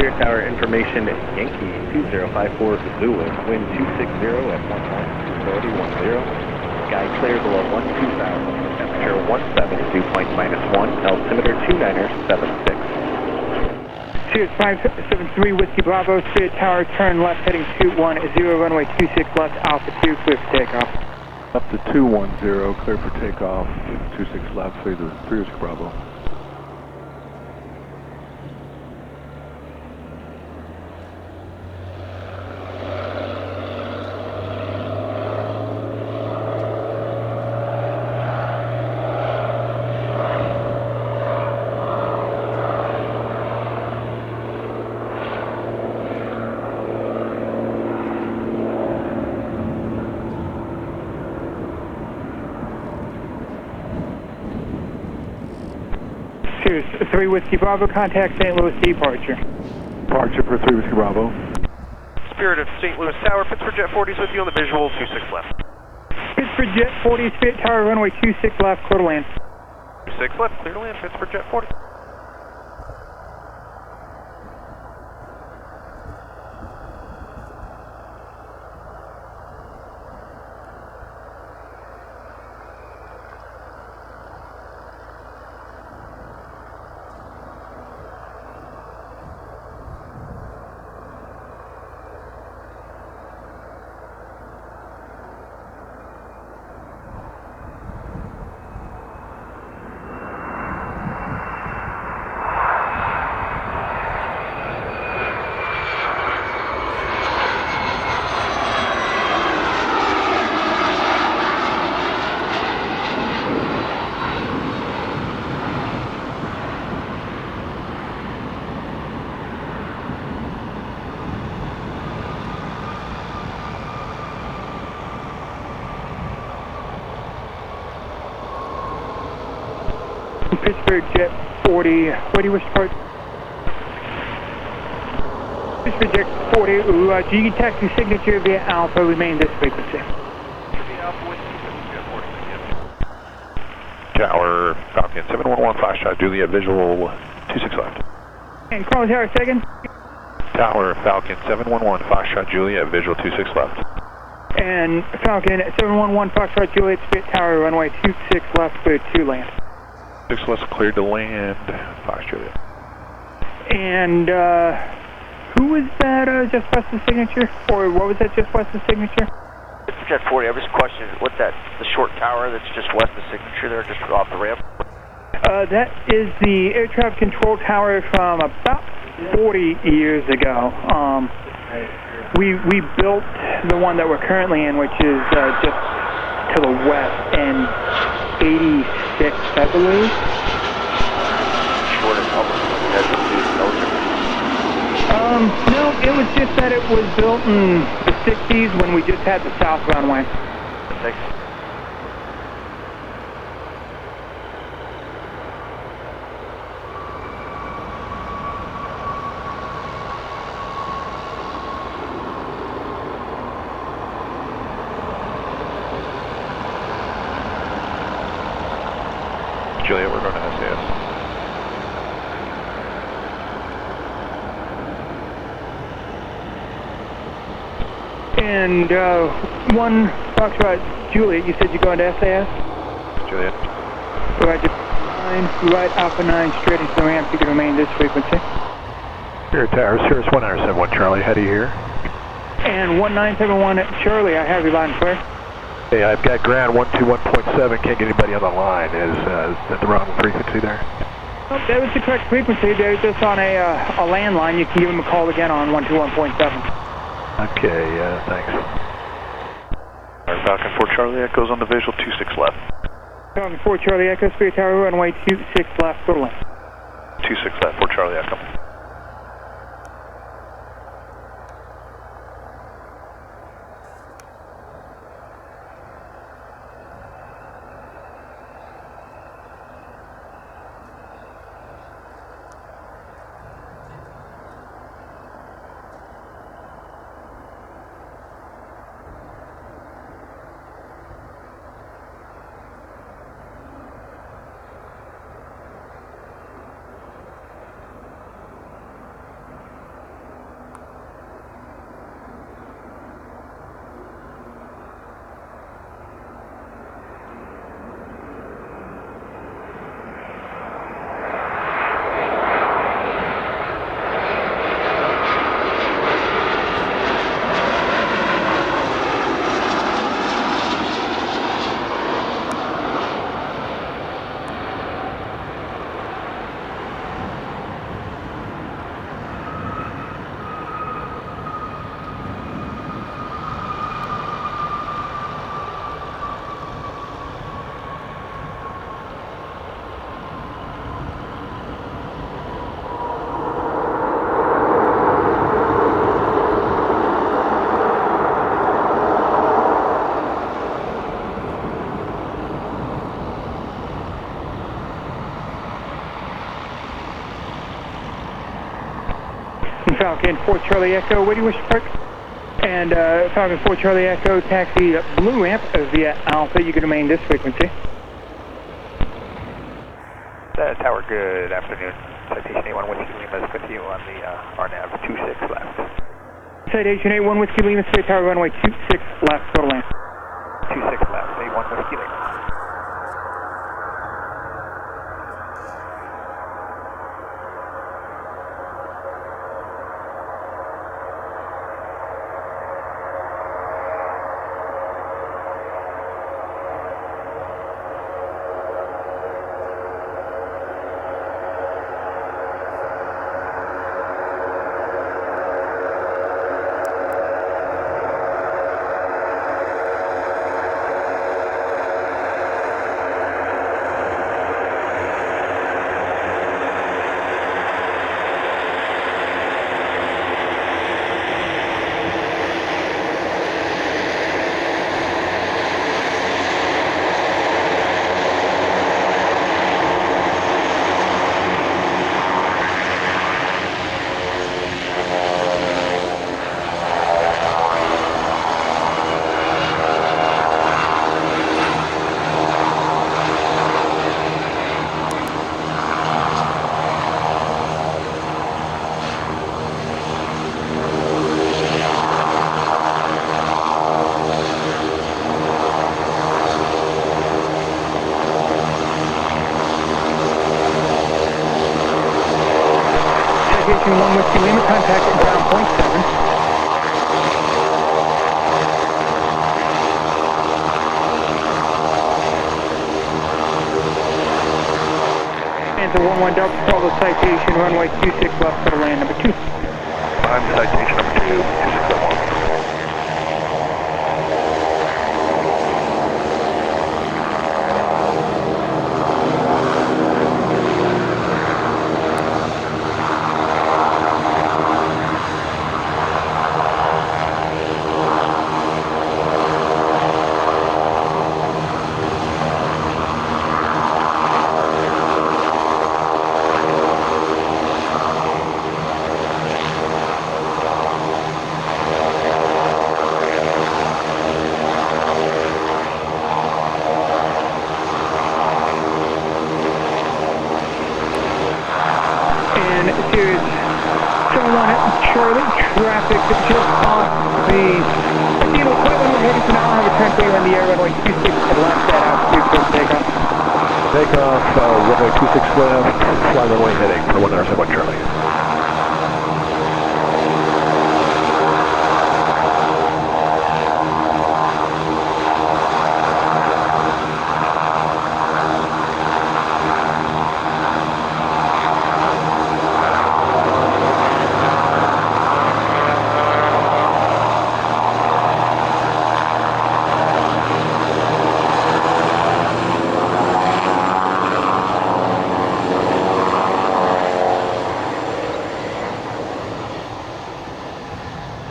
Spirit Tower information, Yankee 2054 Zulu, wind 260 at 1 knot, visibility 10, sky clear below 12,000, temperature 17, dew point -1, altimeter 29er76. Cirrus 573 Whiskey Bravo, Spirit Tower, turn left heading 210, runway 26 left, Alpha 2, clear for takeoff. Up to 210, clear for takeoff, 26 left, 3 Whiskey Bravo. Cirrus 3 Whiskey Bravo, contact St. Louis departure. Departure for 3 Whiskey Bravo. Spirit of St. Louis Tower, Pittsburgh Jet 40 is with you on the visual, 26 left. Pittsburgh Jet 40, Spirit Tower, runway 26 left, clear to land. 26 left, clear to land, Pittsburgh Jet 40. Pittsburgh Jet 40, where do you wish to depart? Pittsburgh Jet 40, G taxi signature via Alpha, remain this frequency. Tower, Falcon 711, Foxtrot, Juliet, visual 26 left. And Carl Tower, second. Tower, Falcon 711, Foxtrot, Juliet, visual 26 left. And Falcon 711, Foxtrot, Juliet, Spirit Tower, runway 26 left, clear to land. 6 left, cleared to land, Fox, Juliet. And who was that just west of signature? Or what was that just west of signature? It's Jet 40, I was questioning what's that, the short tower that's just west of signature there, just off the ramp? That is the air traffic control tower from about 40 years ago. We built the one that we're currently in, which is just to the west, in 86, I believe. Short and public, no, it was just that it was built in the 60s when we just had the south runway. Thanks. Juliet, we're going to SAS. And 1 Foxtrot Juliet, you said you're going to SAS? Juliet. Roger. 9, right Alpha 9, straight into the ramp. You can remain this frequency. Spirit Tower, Cirrus 1971, Charlie, how do you hear? And 1971 Charlie, I have you line clear. Hey, I've got ground 121.7, can't get anybody on the line. Is that the wrong frequency there? Oh, that was the correct frequency. They're just on a landline. You can give them a call again on 121.7. Okay, thanks. Alright, Falcon 4 Charlie Echoes on the visual, 26 left. Falcon 4 Charlie Echo, Spirit Tower, runway 26 left, go to land. 26 left, 4 Charlie Echo. Falcon 4 Charlie Echo, where do you wish to park? And Falcon 4 Charlie Echo, taxi blue ramp via Alpha. You can remain this frequency. Tower, good afternoon. Citation 81 Whiskey Lima is with you on the RNAV 26 left. Citation 81 Whiskey Lima, straight tower runway 26 left, total land. 26 left, 81 Whiskey Lima. Citation 1 Whiskey Lima, contact at ground point 7. And to 11 Delta, follow citation runway 26 left for land number 2. I'm citation number 2, 26 left. Cirrus 71 Charlie, traffic just off the Kilo Flight 1 heading to now have a turn clear in the air runway 26 left at altitude for takeoff. Takeoff, runway 26 left, fly runway heading for 171 Charlie.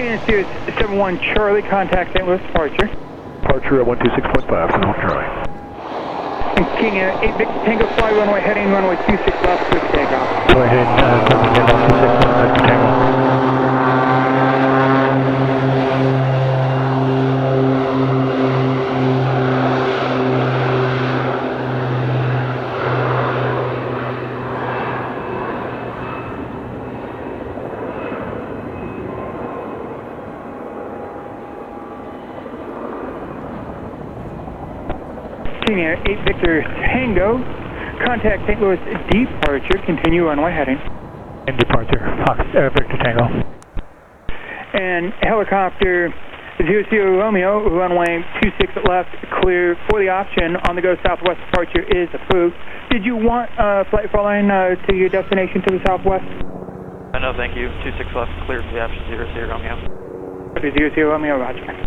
And Cirrus 71 Charlie, contact St. Louis departure. Departure at 126.5 for North Charlie. And King 8 Victor Tango, fly runway heading runway 26 left for takeoff. Go ahead, takeoff 26 left for Tango. King 8 Victor Tango, contact St. Louis departure, continue runway heading. And departure, Victor Tango. And helicopter 00 Romeo, runway 26 left, clear for the option. On the go southwest departure is approved. Did you want flight following to your destination to the southwest? No, thank you. 26 left, clear for the option 00 Romeo. 00 Romeo, roger.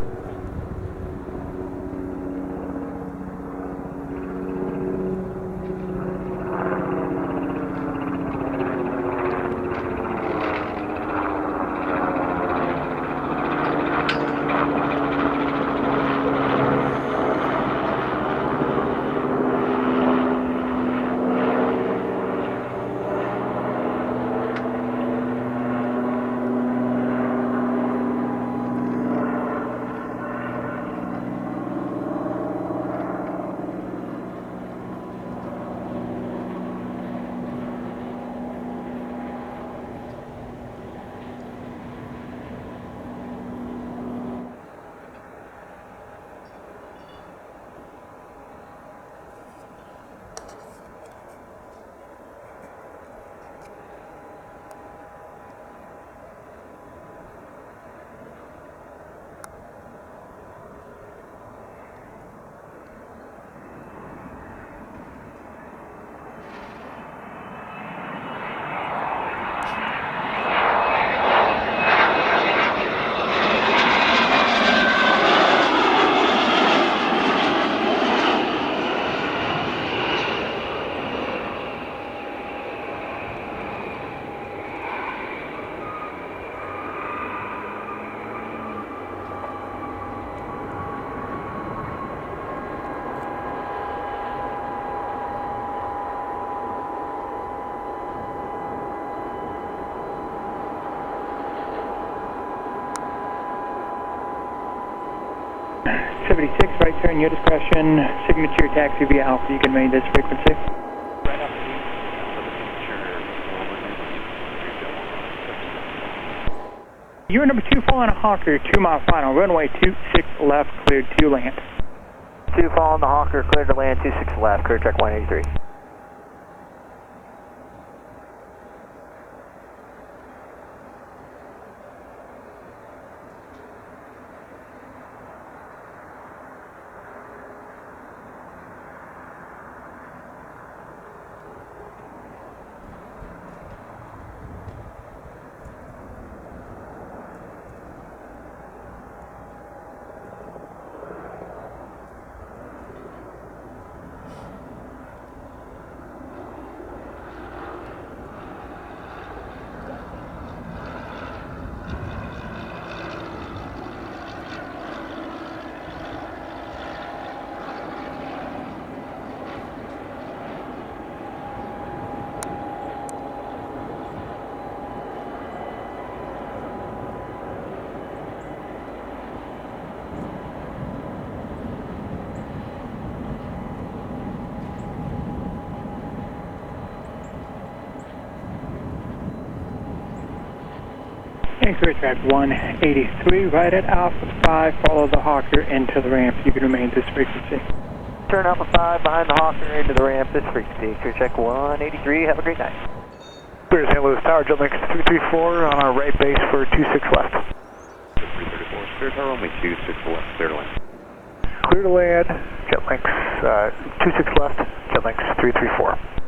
76, right turn, your discretion, signature taxi via Alpha, you can remain this frequency. You're number 2 following a Hawker, 2 mile final, runway 26 left, cleared to land. 2 following the Hawker, cleared to land, 26 left, clear track 183. And clear track 183, right at Alpha 5, follow the Hawker into the ramp, you can remain this frequency. Turn Alpha 5 behind the Hawker into the ramp, this frequency, clear check 183, have a great night. Clear St. Louis Tower, jet length 334 on our right base for 26 left. 334, clear tower only 26 left, clear to land. Clear to land, jet length 26 left, jet length 334.